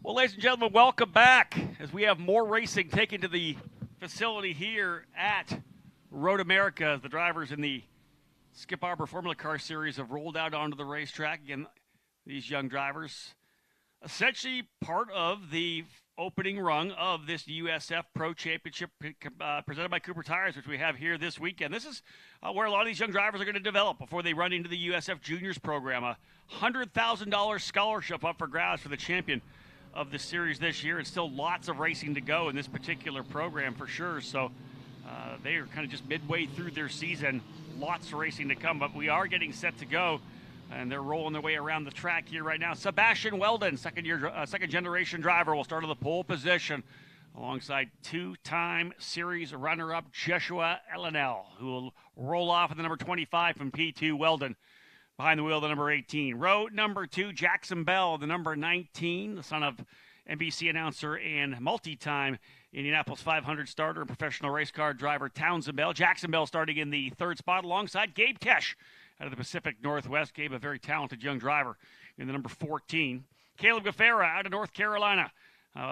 Well, ladies and gentlemen, welcome back as we have more racing taken to the facility here at Road America as the drivers in the Skip Barber Formula Car Series have rolled out onto the racetrack. Again, these young drivers, essentially part of the opening rung of this USF Pro Championship presented by Cooper Tires, which we have here this weekend. This is where a lot of these young drivers are going to develop before they run into the USF Juniors program. A $100,000 scholarship up for grabs for the champion of the series this year, and still lots of racing to go in this particular program for sure. So they are kind of just midway through their season. Lots of racing to come, but we are getting set to go, and they're rolling their way around the track here right now. Sebastian Weldon, second generation driver, will start on the pole position alongside two-time series runner-up Joshua Ellenell, who will roll off with the number 25 from P2. Weldon behind the wheel, the number 18. Row number 2, Jackson Bell, the number 19, the son of NBC announcer and multi-time Indianapolis 500 starter and professional race car driver Townsend Bell. Jackson Bell starting in the third spot alongside Gabe Tesh out of the Pacific Northwest. Gabe, a very talented young driver in the number 14. Caleb Gaffera out of North Carolina,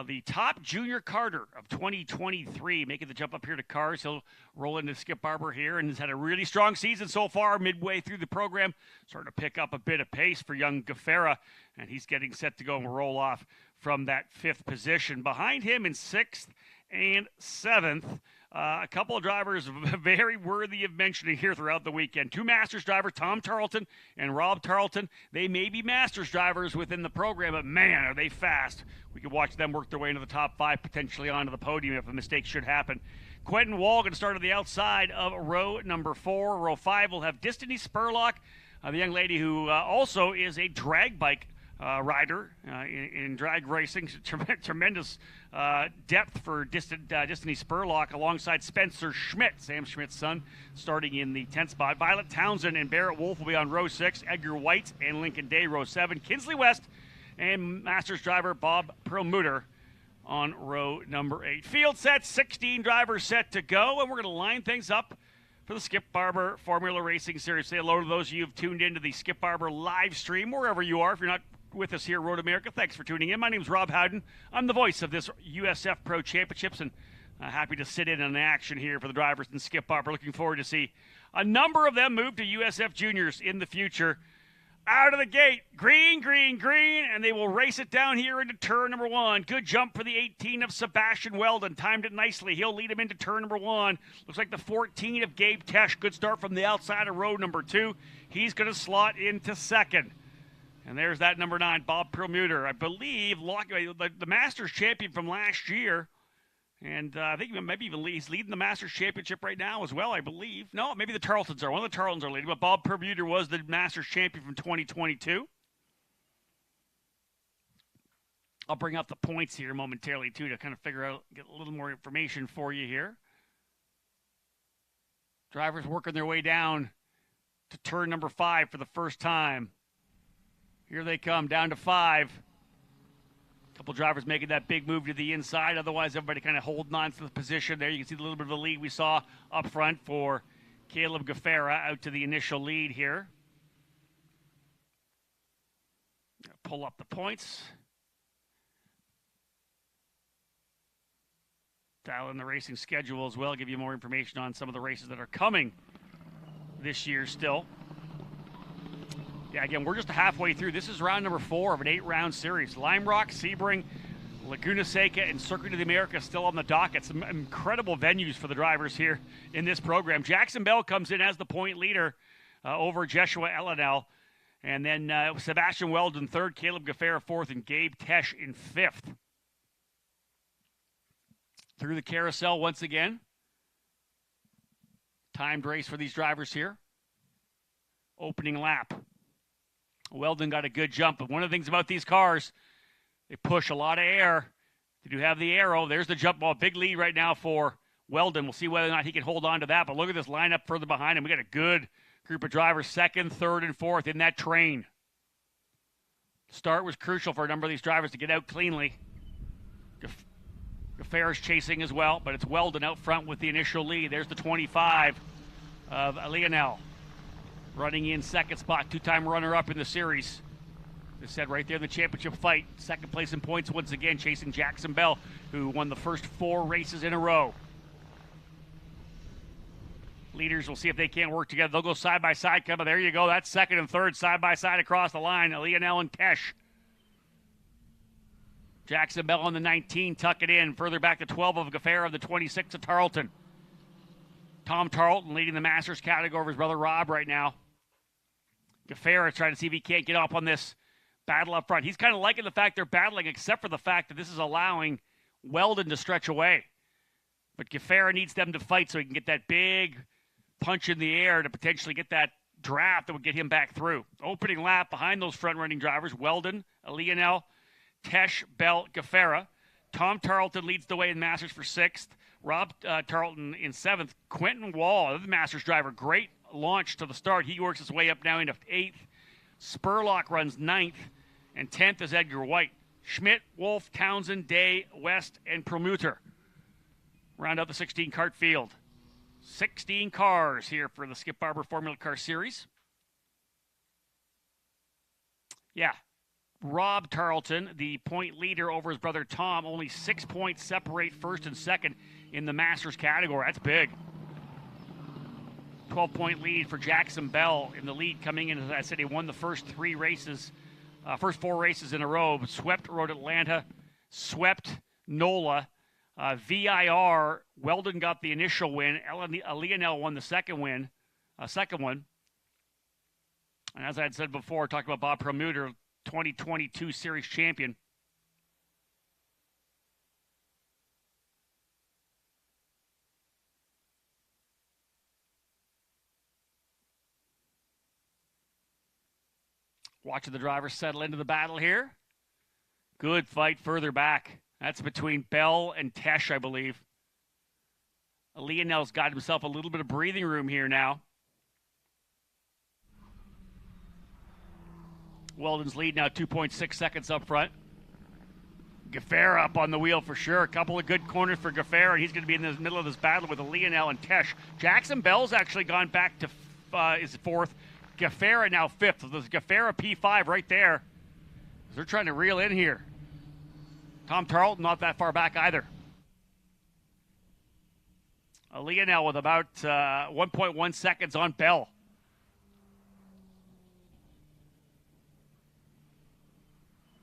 the top junior karter of 2023, making the jump up here to cars. He'll roll into Skip Barber here and has had a really strong season so far midway through the program. Starting to pick up a bit of pace for young Gaffera, and he's getting set to go and roll off from that fifth position. Behind him in sixth and seventh, a couple of drivers very worthy of mentioning here throughout the weekend. Two Masters drivers, Tom Tarleton and Rob Tarleton. They may be Masters drivers within the program, but man, are they fast. We could watch them work their way into the top five, potentially onto the podium if a mistake should happen. Quentin Wall going to start on the outside of row number 4. Row 5 will have Destiny Spurlock, the young lady who also is a drag bike rider in drag racing. Tremendous depth for Destiny Spurlock alongside Spencer Schmidt, Sam Schmidt's son, starting in the 10th spot. Violet Townsend and Barrett Wolf will be on row 6. Edgar White and Lincoln Day, row 7. Kinsley West and Masters driver Bob Perlmutter on row number 8. Field set, 16 drivers set to go, and we're going to line things up for the Skip Barber Formula Racing Series. Say hello to those of you who've tuned into the Skip Barber live stream, wherever you are. If you're not with us here at Road America, thanks for tuning in. My name is Rob Howden. I'm the voice of this USF Pro Championships, and happy to sit in on the action here for the drivers in Skip Barber. Looking forward to see a number of them move to USF Juniors in the future. Out of the gate, green, green, green, and they will race it down here into turn number 1. Good jump for the 18 of Sebastian Weldon. Timed it nicely. He'll lead him into turn number 1. Looks like the 14 of Gabe Tesh. Good start from the outside of row number 2. He's going to slot into second. And there's that number 9, Bob Perlmutter. I believe the Masters champion from last year. And I think maybe even he's leading the Masters Championship right now as well, I believe. No, maybe the Tarletons are. One of the Tarletons are leading, but Bob Perlmutter was the Masters champion from 2022. I'll bring up the points here momentarily, too, to kind of get a little more information for you here. Drivers working their way down to turn number 5 for the first time. Here they come, down to 5. Couple drivers making that big move to the inside. Otherwise, everybody kind of holding on to the position there. You can see a little bit of the lead we saw up front for Caleb Gaffera out to the initial lead here. Pull up the points. Dial in the racing schedule as well. Give you more information on some of the races that are coming this year still. Yeah, again, we're just halfway through. This is round number 4 of an 8-round series. Lime Rock, Sebring, Laguna Seca, and Circuit of the Americas still on the docket. Some incredible venues for the drivers here in this program. Jackson Bell comes in as the point leader over Joshua Ellenell. And then Sebastian Weldon third, Caleb Gaffera fourth, and Gabe Tesh in fifth. Through the carousel once again. Timed race for these drivers here. Opening lap. Weldon got a good jump, but one of the things about these cars, they push a lot of air. They do have the arrow. There's the jump ball. Big lead right now for Weldon. We'll see whether or not he can hold on to that, but look at this lineup further behind him. We got a good group of drivers, second, third, and fourth in that train. Start was crucial for a number of these drivers to get out cleanly. Gaffera's chasing as well, but it's Weldon out front with the initial lead. There's the 25 of Lionel. Running in second spot, two-time runner-up in the series. As said right there in the championship fight, second place in points once again, chasing Jackson Bell, who won the first 4 races in a row. Leaders will see if they can't work together. They'll go side by side. Come on, there you go. That's second and third side by side across the line. Lionel and Tesh. Jackson Bell on the 19, tuck it in. Further back to 12 of Gaffera, the 26 of Tarleton. Tom Tarleton leading the Masters category over his brother Rob right now. Gaffera trying to see if he can't get up on this battle up front. He's kind of liking the fact they're battling, except for the fact that this is allowing Weldon to stretch away. But Gaffera needs them to fight so he can get that big punch in the air to potentially get that draft that would get him back through. Opening lap behind those front-running drivers, Weldon, Lionel, Tesh, Bell, Gaffera. Tom Tarleton leads the way in Masters for 6th. Rob Tarleton in 7th. Quentin Wall, the Masters driver, great launch to the start. He works his way up now into 8th. Spurlock runs 9th. And 10th is Edgar White. Schmidt, Wolf, Townsend, Day, West, and Promuter round out the 16 kart field. 16 cars here for the Skip Barber Formula Car Series. Yeah, Rob Tarleton, the point leader over his brother Tom. Only 6 points separate first and second in the Masters category. That's big. 12-point lead for Jackson Bell in the lead coming in. As I said, he won the first 4 races in a row. Swept Road Atlanta, swept NOLA. VIR, Weldon got the initial win. Lionel won the second one. And as I had said before, talking about Bob Promuter, 2022 series champion. Watching the drivers settle into the battle here. Good fight further back. That's between Bell and Tesh, I believe. Lionel's got himself a little bit of breathing room here now. Weldon's lead now 2.6 seconds up front. Gaffera up on the wheel for sure. A couple of good corners for Gaffera, and he's going to be in the middle of this battle with Lionel and Tesh. Jackson Bell's actually gone back to is 4th. Gaffera now 5th. So there's Gaffera P5 right there. They're trying to reel in here. Tom Tarleton not that far back either. Lionel with about 1.1 seconds on Bell.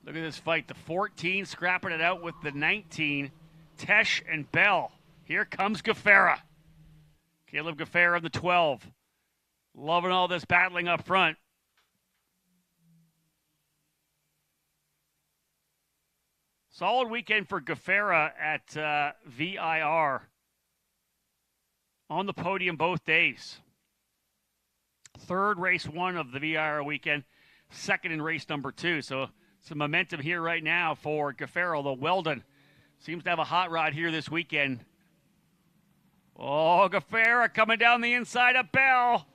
Look at this fight. The 14 scrapping it out with the 19. Tesh and Bell. Here comes Gaffera. Caleb Gaffera in the 12. Loving all this battling up front. Solid weekend for Gaffera at VIR. On the podium both days. 3rd race 1 of the VIR weekend. 2nd in race number 2. So some momentum here right now for Gaffera, although Weldon seems to have a hot rod here this weekend. Oh, Gaffera coming down the inside of Bell.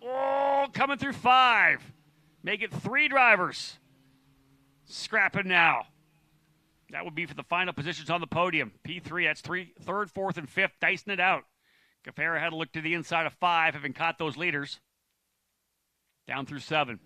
Oh, coming through 5. Make it 3 drivers. Scrapping now. That would be for the final positions on the podium. P3, that's 3rd, 4th, and 5th, dicing it out. Gaffera had to look to the inside of 5, having caught those leaders. Down through 7.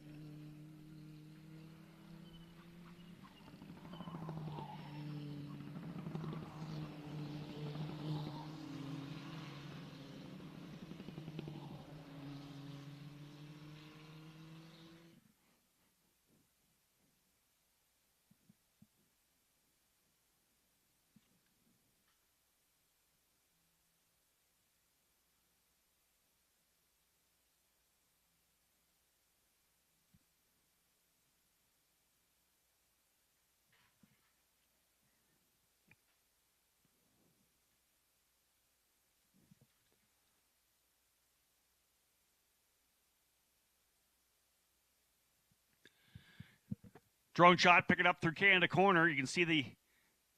Drone shot picking up through Canada corner. You can see the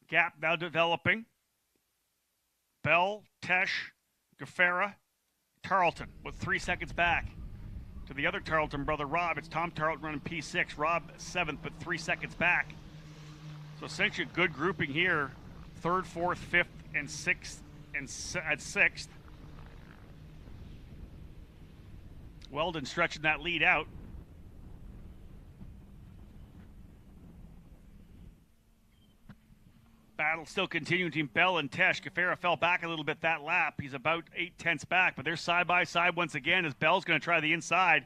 gap now developing. Bell, Tesh, Gaffera, Tarleton with 3 seconds back. To the other Tarleton brother, Rob, it's Tom Tarleton running P6. Rob 7th, but 3 seconds back. So essentially a good grouping here. 3rd, 4th, 5th, and 6th, at 6th. Weldon stretching that lead out. Battle still continuing between Bell and Tesh. Gafera fell back a little bit that lap. He's about 8/10 back, but they're side by side once again as Bell's going to try the inside.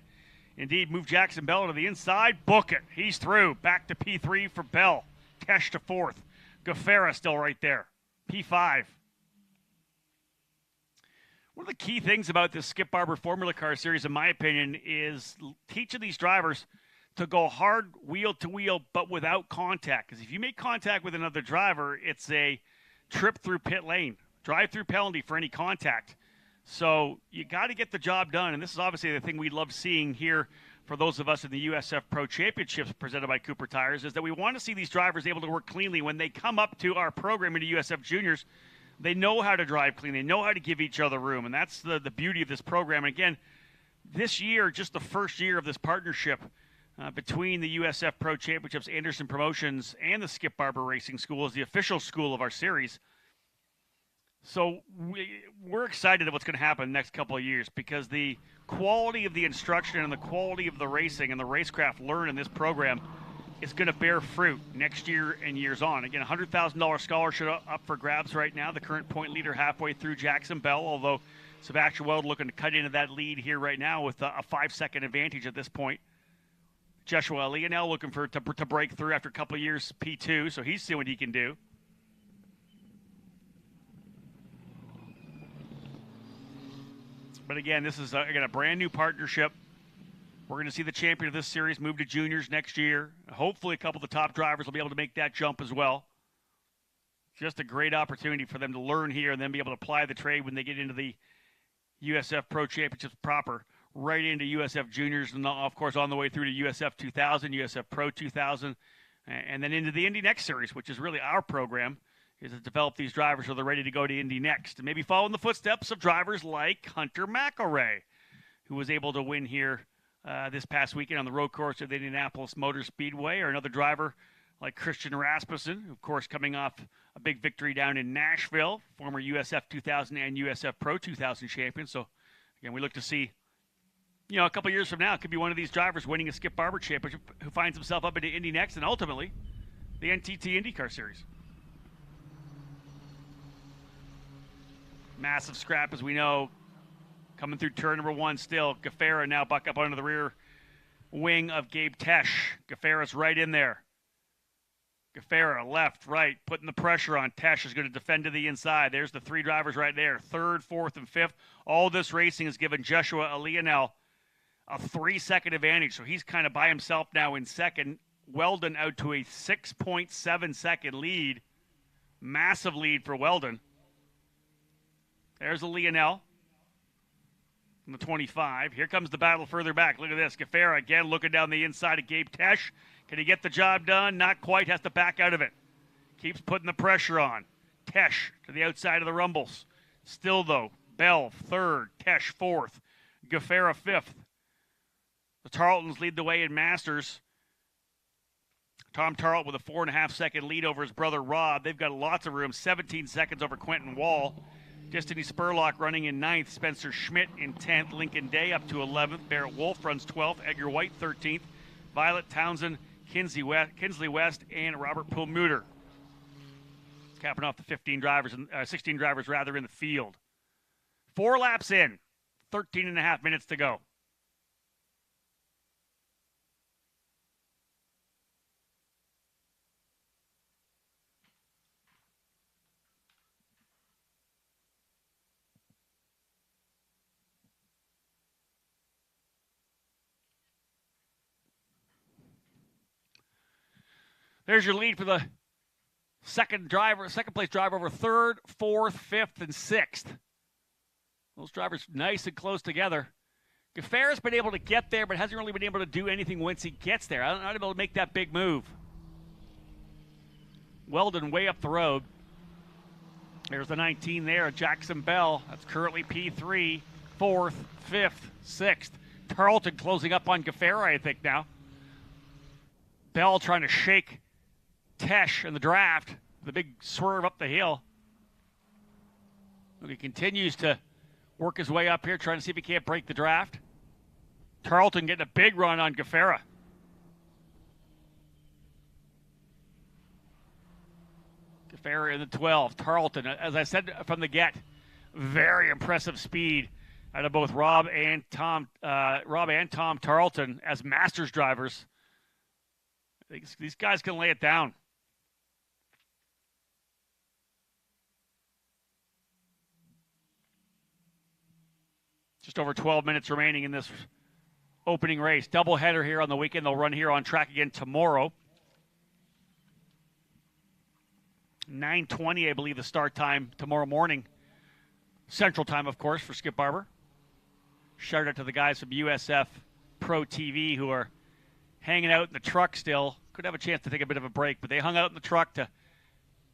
Indeed, move Jackson Bell to the inside. Book it. He's through. Back to P3 for Bell. Tesh to 4th. Gafera still right there. P5. One of the key things about this Skip Barber Formula Car Series, in my opinion, is teaching these drivers to go hard wheel to wheel, but without contact. Because if you make contact with another driver, it's a trip through pit lane, drive-through penalty for any contact. So you got to get the job done. And this is obviously the thing we love seeing here for those of us in the USF Pro Championships presented by Cooper Tires, is that we want to see these drivers able to work cleanly. When they come up to our program into USF Juniors, they know how to drive clean. They know how to give each other room. And that's the beauty of this program. And again, this year, just the first year of this partnership between the USF Pro Championships, Anderson Promotions, and the Skip Barber Racing School is the official school of our series. So we're excited at what's going to happen in the next couple of years, because the quality of the instruction and the quality of the racing and the racecraft learned in this program is going to bear fruit next year and years on. Again, $100,000 scholarship up for grabs right now. The current point leader halfway through, Jackson Bell, although Sebastian Weld looking to cut into that lead here right now with a 5-second advantage at this point. Joshua Leonel looking to break through after a couple of years P2, so he's seeing what he can do. But again, this is again a brand new partnership. We're going to see the champion of this series move to juniors next year. Hopefully a couple of the top drivers will be able to make that jump as well. Just a great opportunity for them to learn here and then be able to apply the trade when they get into the USF Pro Championships proper, right into USF Juniors, and of course on the way through to USF 2000, USF Pro 2000, and then into the Indy Next Series, which is really our program, is to develop these drivers so they're ready to go to Indy Next. And maybe follow in the footsteps of drivers like Hunter McElray, who was able to win here this past weekend on the road course of the Indianapolis Motor Speedway, or another driver like Christian Rasmussen, of course coming off a big victory down in Nashville, former USF 2000 and USF Pro 2000 champion. So again, we look to see, a couple years from now, it could be one of these drivers winning a Skip Barber Championship who finds himself up into Indy Next and ultimately the NTT IndyCar Series. Massive scrap, as we know, coming through turn number 1 still. Gafera now buck up under the rear wing of Gabe Tesh. Gafera's right in there. Gafera, left, right, putting the pressure on. Tesh is going to defend to the inside. There's the 3 drivers right there, 3rd, 4th, and 5th. All this racing has given Joshua Leonel a 3-second advantage, so he's kind of by himself now in second. Weldon out to a 6.7-second lead. Massive lead for Weldon. There's a Leonel from the 25. Here comes the battle further back. Look at this. Gafera again looking down the inside of Gabe Tesh. Can he get the job done? Not quite. Has to back out of it. Keeps putting the pressure on. Tesh to the outside of the rumbles. Still, though, Bell 3rd, Tesh 4th, Gafera 5th. The Tarletons lead the way in Masters. Tom Tarleton with a 4.5-second lead over his brother Rob. They've got lots of room. 17 seconds over Quentin Wall. Destiny Spurlock running in 9th. Spencer Schmidt in 10th. Lincoln Day up to 11th. Barrett Wolf runs 12th. Edgar White 13th. Violet Townsend, Kinsley West, and Robert Pulmuter. Capping off the 16 drivers in the field. 4 laps in. 13.5 minutes to go. There's your lead for the second place driver over 3rd, 4th, 5th, and 6th. Those drivers nice and close together. Gafera's been able to get there, but hasn't really been able to do anything once he gets there. Not able to make that big move. Weldon way up the road. There's the 19 there, Jackson Bell. That's currently P3, 4th, 5th, 6th. Tarleton closing up on Gafera, I think, now. Bell trying to shake Tesh in the draft. The big swerve up the hill. He continues to work his way up here, trying to see if he can't break the draft. Tarleton getting a big run on Gafera. Fair in the 12. Tarleton, as I said from the get, very impressive speed out of both Rob and Tom Tarleton as Masters drivers. These guys can lay it down. Just over 12 minutes remaining in this opening race. Doubleheader here on the weekend. They'll run here on track again tomorrow. 9:20, I believe, the start time tomorrow morning. Central time, of course, for Skip Barber. Shout out to the guys from USF Pro TV who are hanging out in the truck still. Could have a chance to take a bit of a break, but they hung out in the truck to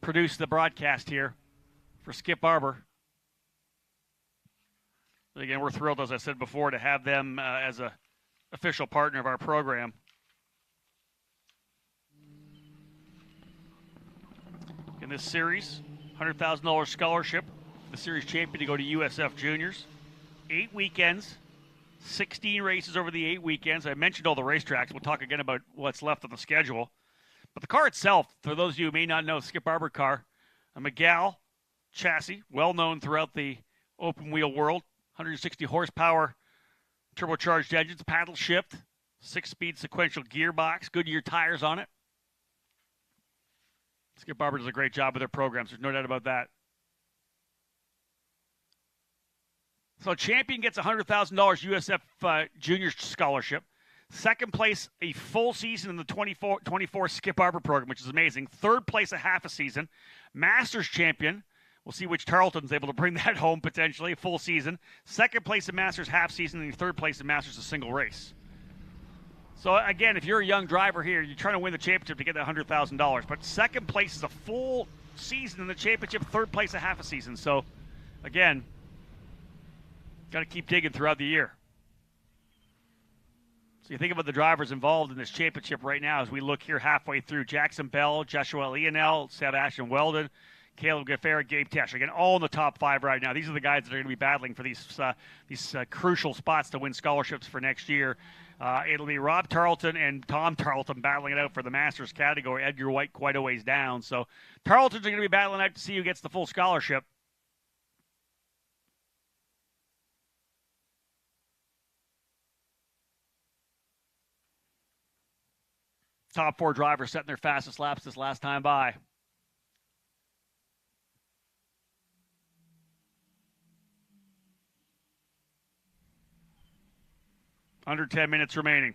produce the broadcast here for Skip Barber. But again, we're thrilled, as I said before, to have them as an official partner of our program. In this series, $100,000 scholarship, the series champion to go to USF Juniors. 8 weekends, 16 races over the 8 weekends. I mentioned all the racetracks. We'll talk again about what's left on the schedule. But the car itself, for those of you who may not know, Skip Barber car, a McGall chassis, well known throughout the open wheel world. 160 horsepower, turbocharged engines, paddle shift, 6-speed sequential gearbox, Goodyear tires on it. Skip Barber does a great job with their programs. There's no doubt about that. So champion gets $100,000 USF Junior Scholarship. Second place, a full season in the 24 Skip Barber program, which is amazing. Third place, a half a season. Masters champion. We'll see which Tarleton's able to bring that home potentially, a full season. Second place in Masters half season, and third place in Masters a single race. So again, if you're a young driver here, you're trying to win the championship to get that $100,000. But second place is a full season in the championship, third place a half a season. So again, got to keep digging throughout the year. So you think about the drivers involved in this championship right now as we look here halfway through. Jackson Bell, Joshua Leonel, Sebastian Weldon, Caleb Gaffera, Gabe Tesh. Again, all in the top 5 right now. These are the guys that are going to be battling for these crucial spots to win scholarships for next year. It'll be Rob Tarleton and Tom Tarleton battling it out for the Masters category. Edgar White quite a ways down. So Tarleton's going to be battling out to see who gets the full scholarship. Top 4 drivers setting their fastest laps this last time by. Under 10 minutes remaining.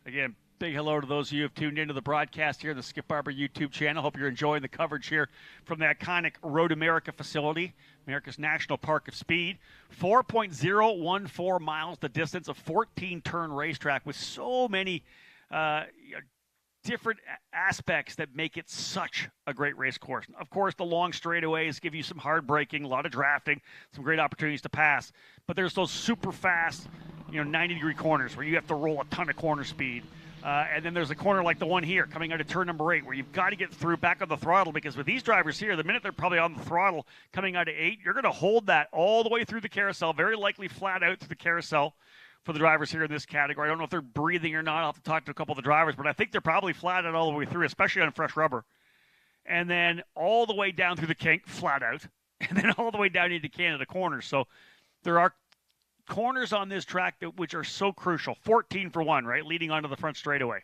Again, big hello to those of you who have tuned into the broadcast here on the Skip Barber YouTube channel. Hope you're enjoying the coverage here from the iconic Road America facility, America's National Park of Speed. 4.014 miles the distance, a 14-turn racetrack with so many different aspects that make it such a great race course. Of course, the long straightaways give you some hard braking, a lot of drafting, some great opportunities to pass. But there's those super fast, 90-degree corners where you have to roll a ton of corner speed. And then there's a corner like the one here coming out of turn number 8 where you've got to get through back on the throttle, because with these drivers here, the minute they're probably on the throttle coming out of 8, you're going to hold that all the way through the carousel, very likely flat out through the carousel for the drivers here in this category. I don't know if they're breathing or not. I'll have to talk to a couple of the drivers, but I think they're probably flat out all the way through, especially on fresh rubber. And then all the way down through the kink, flat out, and then all the way down into Canada corners. So there are corners on this track which are so crucial. 14 for 1, right, leading onto the front straightaway.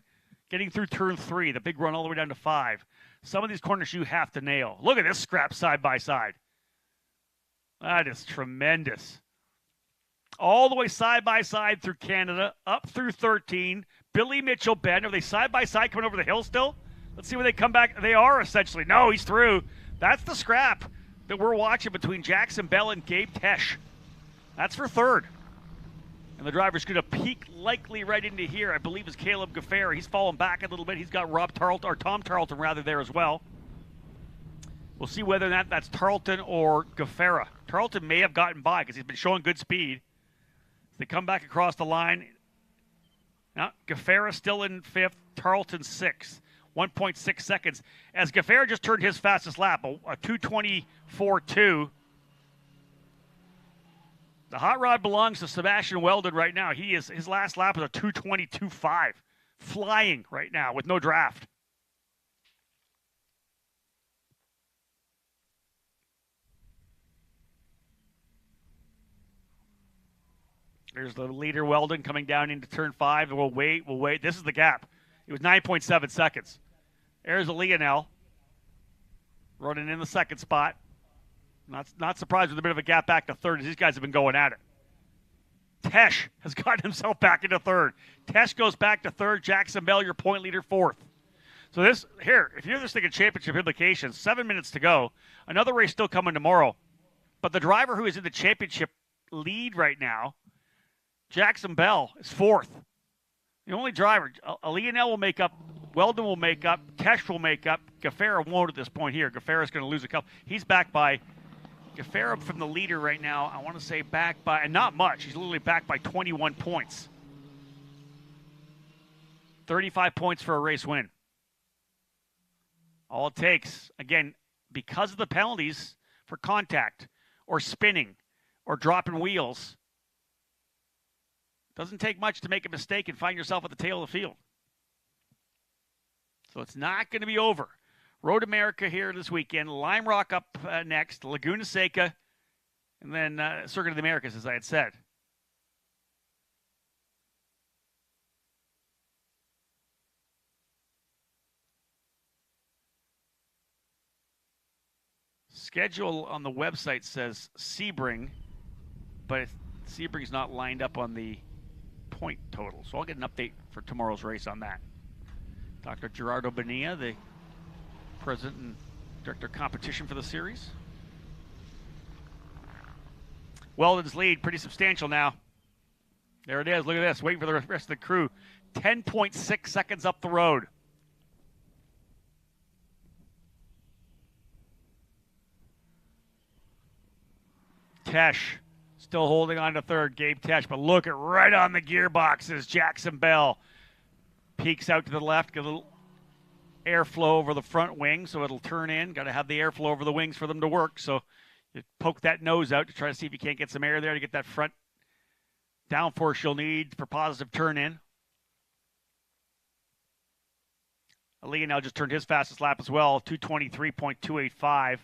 Getting through turn 3, the big run all the way down to 5. Some of these corners you have to nail. Look at this scrap side by side. That is tremendous. All the way side by side through Canada, up through 13. Billy Mitchell Bend. Are they side by side coming over the hill still? Let's see when they come back. They are essentially. No, he's through. That's the scrap that we're watching between Jackson Bell and Gabe Tesh. That's for third. And the driver's going to peak likely right into here, I believe, is Caleb Gaffera. He's fallen back a little bit. He's got Tom Tarleton rather there as well. We'll see whether or not that's Tarleton or Gaffera. Tarleton may have gotten by because he's been showing good speed. They come back across the line. Now, Gaffera still in 5th, Tarleton 6th. 1.6 seconds. As Gaffera just turned his fastest lap, a 2:24.2. The hot rod belongs to Sebastian Weldon right now. His last lap is a 2:22.5. Flying right now with no draft. There's the leader, Weldon, coming down into turn 5. We'll wait. This is the gap. It was 9.7 seconds. There's a Lionel running in the second spot. Not surprised with a bit of a gap back to third, as these guys have been going at it. Tesh has gotten himself back into third. Tesh goes back to third. Jackson Bell, your point leader, fourth. So this, here, if you're just thinking championship implications, 7 minutes to go. Another race still coming tomorrow. But the driver who is in the championship lead right now, Jackson Bell, is fourth. The only driver, Lionel will make up, Weldon will make up, Tesh will make up, Gaffera won't at this point here. Gaffera's going to lose a couple. He's back by, Gaffera from the leader right now, I want to say back by, and not much. He's literally back by 21 points. 35 points for a race win. All it takes, again, because of the penalties for contact or spinning or dropping wheels, doesn't take much to make a mistake and find yourself at the tail of the field. So it's not going to be over. Road America here this weekend. Lime Rock up next. Laguna Seca. And then Circuit of the Americas, as I had said. Schedule on the website says Sebring, but Sebring's not lined up on the point total. So I'll get an update for tomorrow's race on that. Dr. Gerardo Bonilla, the president and director of competition for the series. Weldon's lead, pretty substantial now. There it is. Look at this. Waiting for the rest of the crew. 10.6 seconds up the road. Tesh still holding on to third, Gabe Tesh, but look at right on the gearboxes. Jackson Bell peeks out to the left, get a little airflow over the front wing so it'll turn in. Got to have the airflow over the wings for them to work. So you poke that nose out to try to see if you can't get some air there to get that front downforce you'll need for positive turn in. Aaliyah now just turned his fastest lap as well, 2:23.285.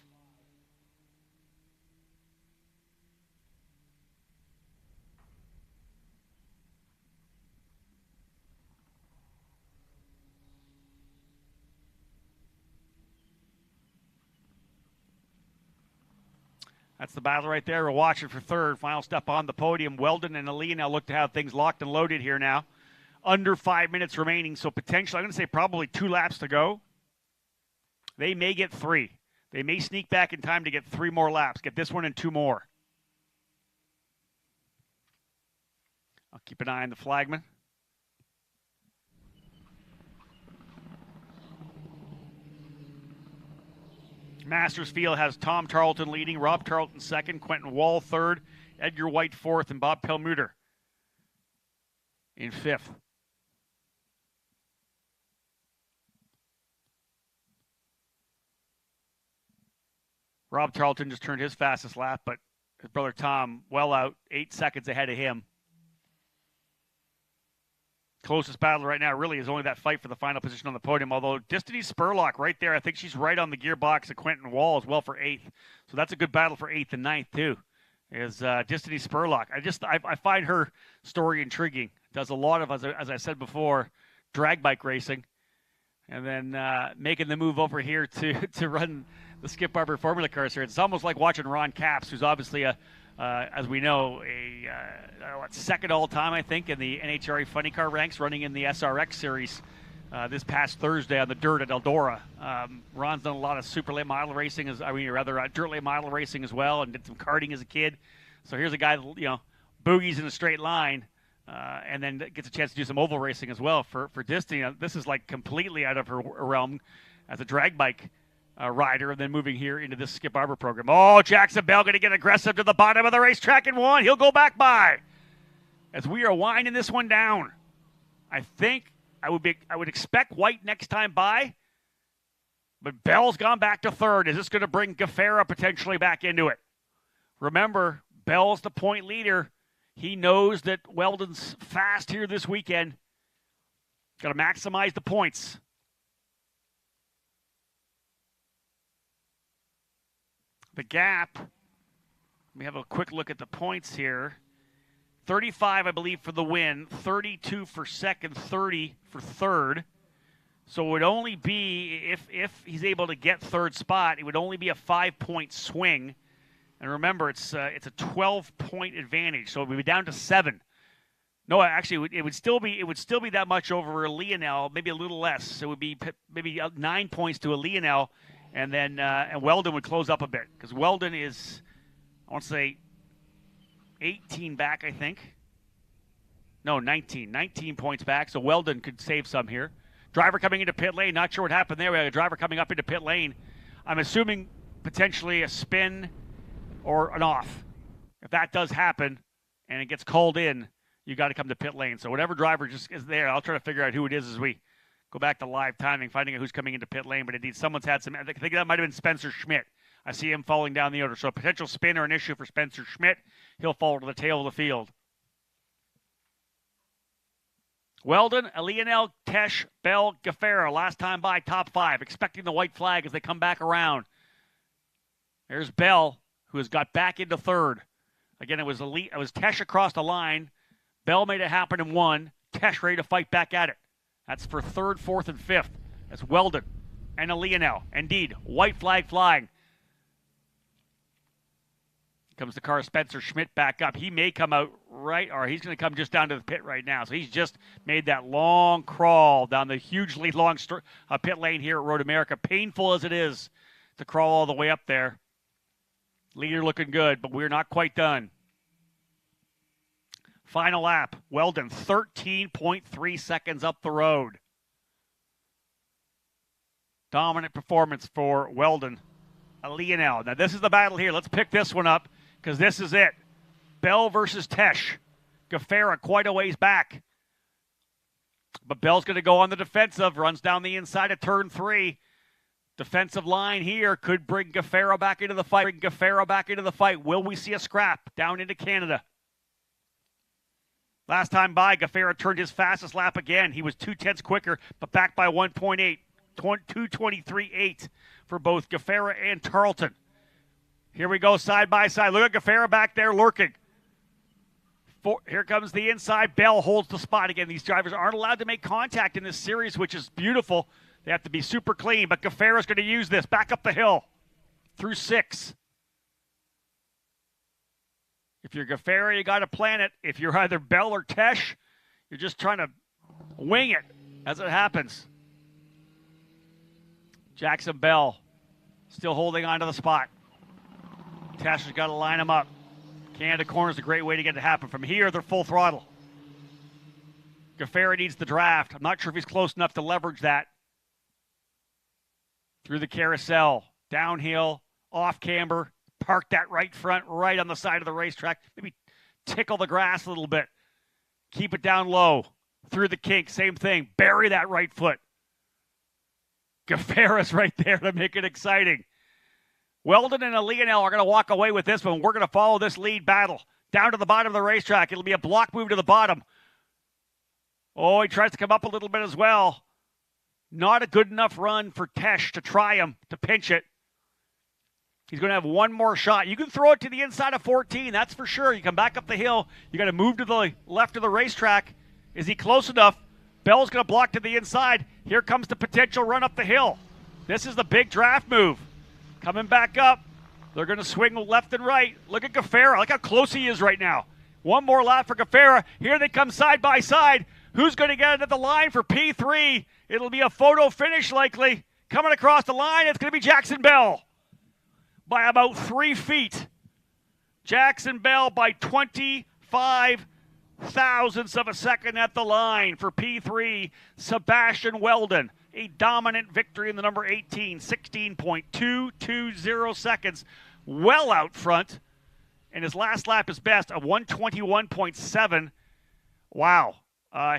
That's the battle right there. We're watching for third. Final step on the podium. Weldon and Aaliyah now look to have things locked and loaded here now. Under 5 minutes remaining, so potentially, I'm going to say probably 2 laps to go. They may get 3. They may sneak back in time to get 3 more laps. Get this one and 2 more. I'll keep an eye on the flagman. Masters Field has Tom Tarleton leading, Rob Tarleton second, Quentin Wall third, Edgar White fourth, and Bob Pelmuter in fifth. Rob Tarleton just turned his fastest lap, but his brother Tom well out, 8 seconds ahead of him. Closest battle right now really is only that fight for the final position on the podium, although Destiny Spurlock right there, I think she's right on the gearbox of Quentin Wall as well for 8th. So that's a good battle for 8th and 9th too, is Destiny Spurlock. I find her story intriguing. Does a lot of, as I said before, drag bike racing, and then making the move over here to run the Skip Barber Formula Cars here. It's almost like watching Ron Capps, who's obviously as we know, second all-time, I think, in the NHRA Funny Car ranks, running in the SRX series this past Thursday on the dirt at Eldora. Ron's done a lot of super late model racing, dirt late model racing as well, and did some karting as a kid. So here's a guy that, boogies in a straight line, and then gets a chance to do some oval racing as well for Disney. This is like completely out of her realm as a drag bike rider, and then moving here into this Skip Barber program. Oh, Jackson Bell going to get aggressive to the bottom of the racetrack and one. He'll go back by as we are winding this one down. I think I would expect White next time by, but Bell's gone back to third. Is this going to bring Gaffera potentially back into it? Remember, Bell's the point leader. He knows that Weldon's fast here this weekend. Got to maximize the points. The gap, let me have a quick look at the points here. 35, I believe, for the win, 32 for second, 30 for third. So it would only be, if he's able to get third spot, it would only be a 5-point swing. And remember, it's a 12-point advantage, so it would be down to 7. No, actually, it would still be that much over Lionel, maybe a little less. So it would be maybe 9 points to a Lionel, and then and Weldon would close up a bit because Weldon is, I want to say, 18 back, I think. No, 19 points back. So Weldon could save some here. Driver coming into pit lane. Not sure what happened there. We had a driver coming up into pit lane. I'm assuming potentially a spin or an off. If that does happen and it gets called in, you got to come to pit lane. So whatever driver just is there, I'll try to figure out who it is as we go back to live timing, finding out who's coming into pit lane. But indeed, someone's had some. I think that might have been Spencer Schmidt. I see him falling down the order. So a potential spin or an issue for Spencer Schmidt. He'll fall to the tail of the field. Weldon, Lionel, Tesh, Bell, Gaffera, last time by, top 5, expecting the white flag as they come back around. There's Bell, who has got back into third. Again, it was Tesh across the line. Bell made it happen in 1. Tesh ready to fight back at it. That's for 3rd, 4th, and 5th. That's Weldon and Lionel. Indeed, white flag flying. Comes the car, Spencer Schmidt back up. He may come out right, or he's going to come just down to the pit right now. So he's just made that long crawl down the hugely long pit lane here at Road America. Painful as it is to crawl all the way up there. Leader looking good, but we're not quite done. Final lap. Weldon, 13.3 seconds up the road. Dominant performance for Weldon. Lionel. Now this is the battle here. Let's pick this one up, because this is it. Bell versus Tesh. Gaffera quite a ways back. But Bell's going to go on the defensive. Runs down the inside of turn 3. Defensive line here could bring Gaffera back into the fight. Will we see a scrap down into Canada? Last time by, Gaffera turned his fastest lap again. He was 2/10 quicker, but back by 1.8. 2:23.8 for both Gaffera and Tarleton. Here we go side by side. Look at Gaffera back there lurking. Here comes the inside. Bell holds the spot again. These drivers aren't allowed to make contact in this series, which is beautiful. They have to be super clean, but Gaffera's going to use this. Back up the hill through 6. If you're Gaffera, you got to plan it. If you're either Bell or Tesh, you're just trying to wing it as it happens. Jackson Bell still holding on to the spot. Tesh has got to line him up. Canada corner is a great way to get it to happen. From here, they're full throttle. Gaffera needs the draft. I'm not sure if he's close enough to leverage that. Through the carousel, downhill, off camber, park that right front right on the side of the racetrack. Maybe tickle the grass a little bit. Keep it down low. Through the kink, same thing. Bury that right foot. Gaffera's right there to make it exciting. Weldon and Lionel are going to walk away with this one. We're going to follow this lead battle down to the bottom of the racetrack. It'll be a block move to the bottom. Oh, he tries to come up a little bit as well. Not a good enough run for Tesh to try him, to pinch it. He's going to have one more shot. You can throw it to the inside of 14, that's for sure. You come back up the hill. You got to move to the left of the racetrack. Is he close enough? Bell's going to block to the inside. Here comes the potential run up the hill. This is the big draft move. Coming back up. They're going to swing left and right. Look at Gaffera. Look how close he is right now. One more lap for Gaffera. Here they come side by side. Who's going to get it at the line for P3? It'll be a photo finish likely. Coming across the line, it's going to be Jackson Bell by about 3 feet. Jackson Bell by 25 thousandths of a second at the line for P3. Sebastian Weldon, a dominant victory in the number 18, 16.220 seconds, well out front. And his last lap is best of 121.7. Wow.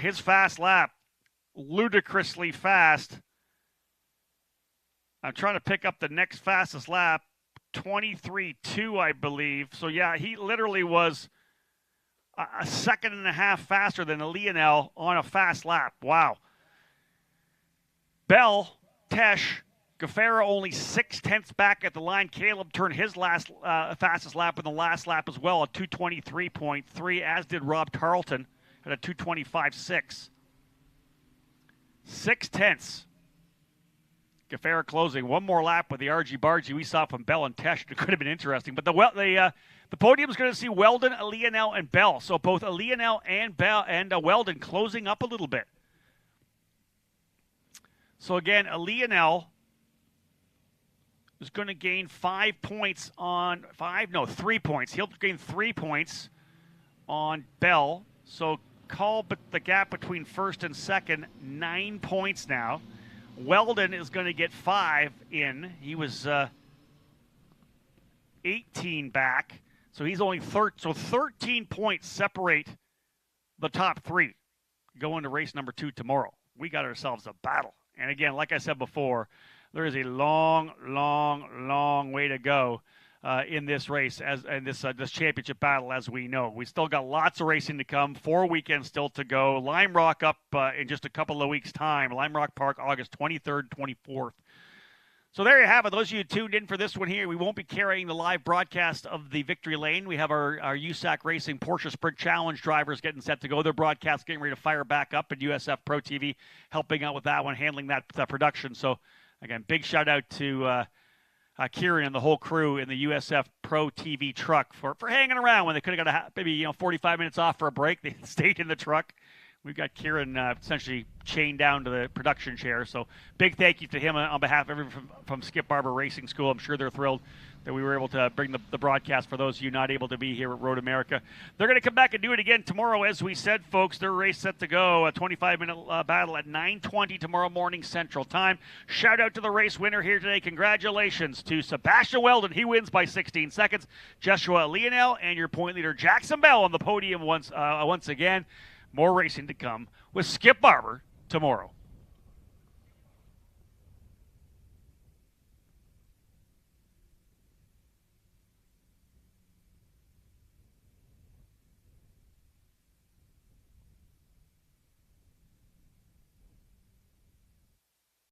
His fast lap, ludicrously fast. I'm trying to pick up the next fastest lap, 23.2, I believe. So, yeah, he literally was a second and a half faster than Lionel on a fast lap. Wow. Bell, Tesh, Gaffera only 6/10 back at the line. Caleb turned his last fastest lap in the last lap as well, a 2:23.3, as did Rob Tarleton at a 2:25.6. 6/10. Gaffera closing. One more lap with the argy-bargy we saw from Bell and Tesh. It could have been interesting. But the podium is going to see Weldon, Lionel, and Bell. So both Lionel and Bell and Weldon closing up a little bit. So again, Lionel is going to gain 3 points. He'll gain 3 points on Bell. So call the gap between first and second 9 points now. Weldon is going to get 5 in. He was 18 back. So he's only 13 points separate the top 3 going to race number 2 tomorrow. We got ourselves a battle. And again, like I said before, there is a long, long, long way to go in this race, this championship battle, as we know. We still got lots of racing to come, 4 weekends still to go. Lime Rock up in just a couple of weeks' time. Lime Rock Park, August 23rd, 24th. So there you have it. Those of you tuned in for this one here, we won't be carrying the live broadcast of the Victory Lane. We have our USAC Racing Porsche Sprint Challenge drivers getting set to go. Their broadcast getting ready to fire back up, and USF Pro TV helping out with that one, handling that production. So, again, big shout-out to Kieran and the whole crew in the USF Pro TV truck for hanging around when they could have got maybe 45 minutes off for a break. They stayed in the truck. We've got Kieran essentially chained down to the production chair. So big thank you to him on behalf of everyone from Skip Barber Racing School. I'm sure they're thrilled that we were able to bring the broadcast for those of you not able to be here at Road America. They're going to come back and do it again tomorrow, as we said, folks. Their race set to go, a 25-minute battle at 9:20 tomorrow morning Central Time. Shout out to the race winner here today. Congratulations to Sebastian Weldon. He wins by 16 seconds. Joshua Lionel and your point leader Jackson Bell on the podium once again. More racing to come with Skip Barber tomorrow.